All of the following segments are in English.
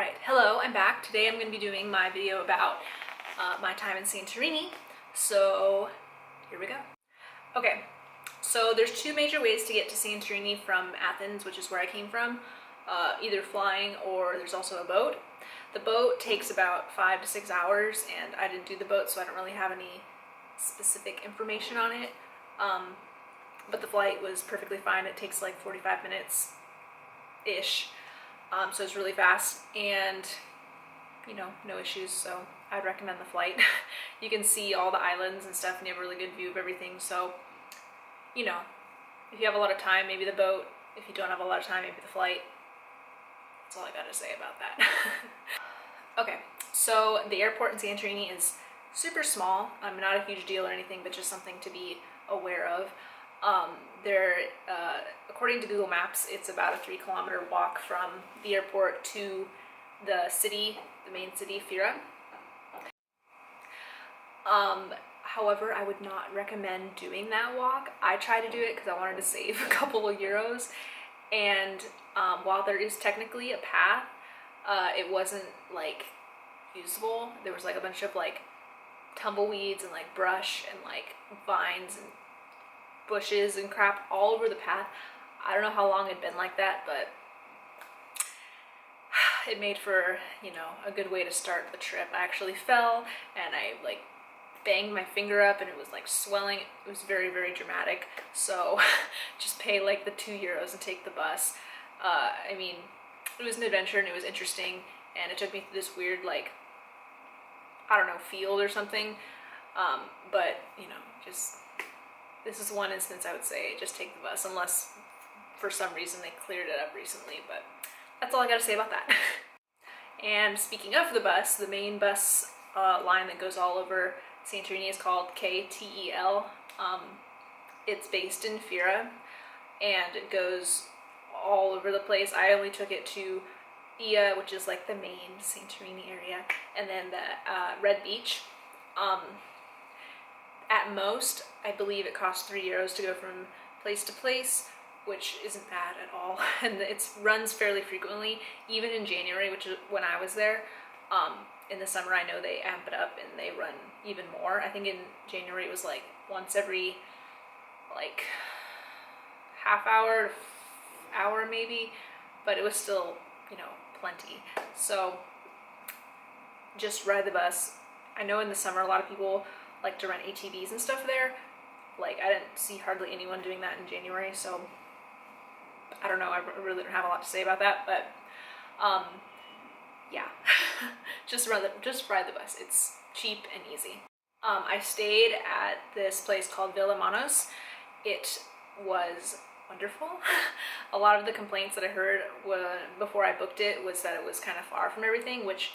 Alright, hello, I'm back. Today I'm going to be doing my video about my time in Santorini. So, here we go. Okay, so there's two major ways to get to Santorini from Athens, which is where I came from. Either flying or there's also a boat. The boat takes about 5 to 6 hours, and I didn't do the boat, so I don't really have any specific information on it. But the flight was perfectly fine. It takes like 45 minutes-ish. So it's really fast and, you know, no issues, so I'd recommend the flight. You can see all the islands and stuff and you have a really good view of everything, so, you know, if you have a lot of time, maybe the boat. If you don't have a lot of time, maybe the flight. That's all I gotta say about that. Okay, so the airport in Santorini is super small. Not a huge deal or anything, but just something to be aware of. According to Google Maps, it's about a 3-kilometer walk from the airport to the city, the main city, Fira. However, I would not recommend doing that walk. I tried to do it because I wanted to save a couple of euros, and while there is technically a path, it wasn't like usable. There was like a bunch of like tumbleweeds and like brush and like vines and bushes and crap all over the path. I don't know how long it'd been like that, but it made for, you know, a good way to start the trip. I actually fell and I like banged my finger up and it was like swelling. It was very, very dramatic. So just pay like the 2 euros and take the bus. I mean, it was an adventure and it was interesting, and it took me through this weird, like, I don't know, field or something. But, you know, just, this is one instance I would say just take the bus, unless for some reason they cleared it up recently, but that's all I gotta say about that. And speaking of the bus, the main bus line that goes all over Santorini is called KTEL. It's based in Fira, and it goes all over the place. I only took it to Ia, which is like the main Santorini area, and then the Red Beach. At most, I believe it costs 3 euros to go from place to place, which isn't bad at all. And it runs fairly frequently, even in January, which is when I was there. In the summer, I know they amp it up and they run even more. I think in January it was like once every like half hour, hour maybe, but it was still, you know, plenty. So just ride the bus. I know in the summer a lot of people like to rent ATVs and stuff there. Like, I didn't see hardly anyone doing that in January, so I don't know, I really don't have a lot to say about that, but yeah. just ride the bus. It's cheap and easy. I stayed at this place called Villa Manos. It was wonderful. A lot of the complaints that I heard before I booked it was that it was kind of far from everything, which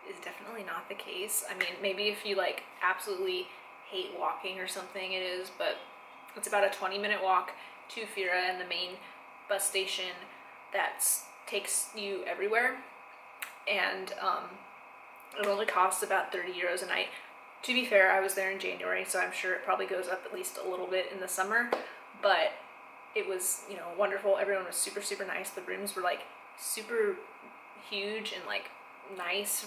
is definitely not the case. I mean, maybe if you like absolutely hate walking or something, it is, but it's about a 20-minute walk to Fira and the main bus station that takes you everywhere. And it only costs about 30 euros a night. To be fair, I was there in January, so I'm sure it probably goes up at least a little bit in the summer, but it was, you know, wonderful. Everyone was super, super nice. The rooms were like super huge and like nice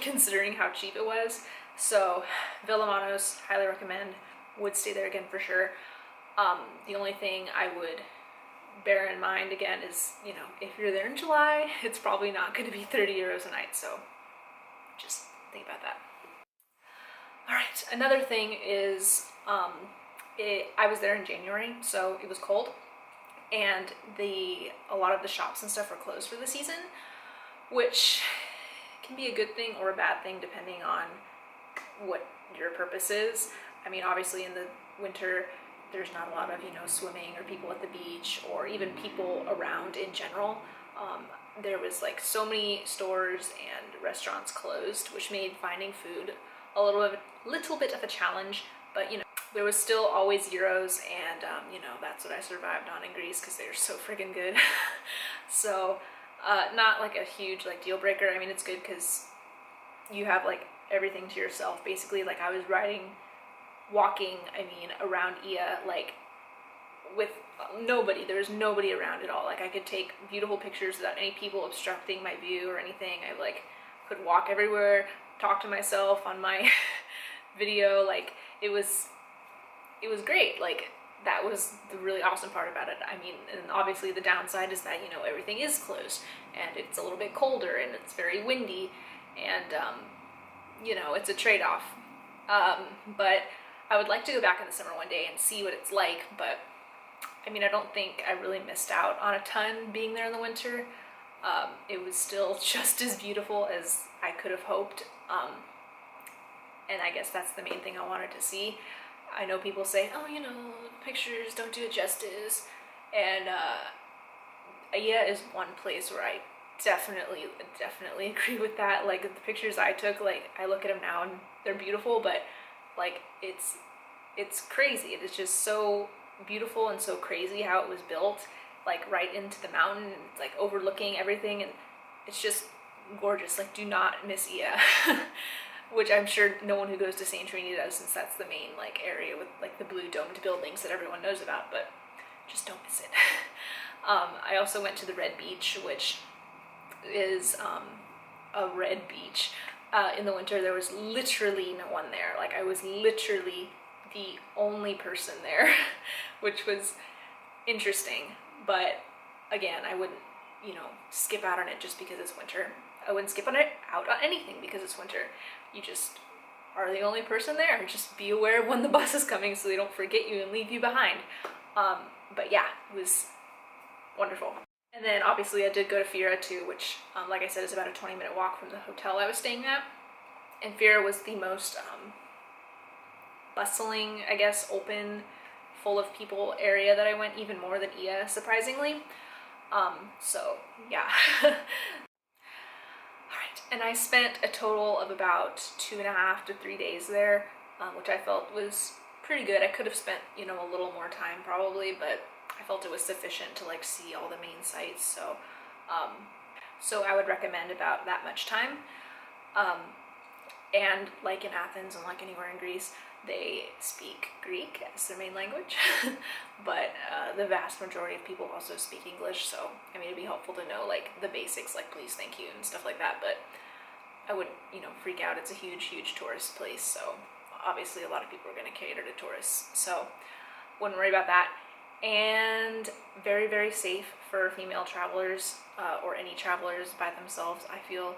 considering how cheap it was. So Villa Manos, highly recommend. Would stay there again for sure. The only thing I would bear in mind again is, you know, if you're there in July, it's probably not going to be 30 euros a night, so just think about that. Alright, another thing is, I was there in January, so it was cold, and a lot of the shops and stuff were closed for the season, which can be a good thing or a bad thing depending on what your purpose is. I mean, obviously in the winter there's not a lot of, you know, swimming or people at the beach or even people around in general. There was like so many stores and restaurants closed, which made finding food a little bit of a challenge, but you know, there was still always euros, and you know, that's what I survived on in Greece because they're so freaking good. So not like a huge like deal breaker. I mean, it's good because you have like everything to yourself basically. Like I was walking, I mean, around Ia like with nobody. There was nobody around at all. Like I could take beautiful pictures without any people obstructing my view or anything. I like could walk everywhere, talk to myself on my video. Like it was great. Like that was the really awesome part about it. I mean, and obviously the downside is that, you know, everything is closed and it's a little bit colder and it's very windy and, you know, it's a trade-off. But I would like to go back in the summer one day and see what it's like, but I mean, I don't think I really missed out on a ton being there in the winter. It was still just as beautiful as I could have hoped. And I guess that's the main thing I wanted to see. I know people say, oh, you know, pictures don't do it justice. And Ia is one place where I definitely agree with that. Like the pictures I took, like I look at them now and they're beautiful, but like it's crazy. It is just so beautiful and so crazy how it was built, like right into the mountain, like overlooking everything, and it's just gorgeous. Like do not miss Ia. Which I'm sure no one who goes to Santorini does, since that's the main like area with like the blue domed buildings that everyone knows about, but just don't miss it. I also went to the Red Beach, which is a red beach. In the winter there was literally no one there. Like I was literally the only person there, which was interesting, but again, I wouldn't, you know, skip out on it just because it's winter. I wouldn't skip out on anything because it's winter. You just are the only person there. Just be aware of when the bus is coming so they don't forget you and leave you behind. But yeah, it was wonderful. And then obviously I did go to Fira too, which like I said is about a 20-minute walk from the hotel I was staying at. And Fira was the most bustling, I guess, open, full of people area that I went, even more than Ia, surprisingly. So yeah. Alright, and I spent a total of about 2.5 to 3 days there, which I felt was pretty good. I could have spent, you know, a little more time probably, but I felt it was sufficient to like see all the main sites, so so I would recommend about that much time. And like in Athens and like anywhere in Greece, they speak Greek as their main language, but the vast majority of people also speak English, so I mean it'd be helpful to know like the basics, like please, thank you, and stuff like that, but I wouldn't, you know, freak out. It's a huge tourist place, so obviously a lot of people are going to cater to tourists, so wouldn't worry about that. And very, very safe for female travelers, or any travelers by themselves, I feel.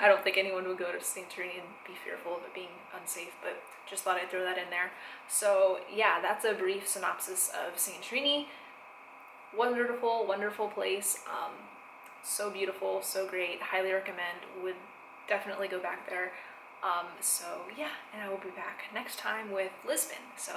I don't think anyone would go to Santorini and be fearful of it being unsafe, but just thought I'd throw that in there. So yeah, that's a brief synopsis of Santorini. Wonderful, wonderful place. So beautiful, so great. Highly recommend. Would definitely go back there. So yeah, and I will be back next time with Lisbon. So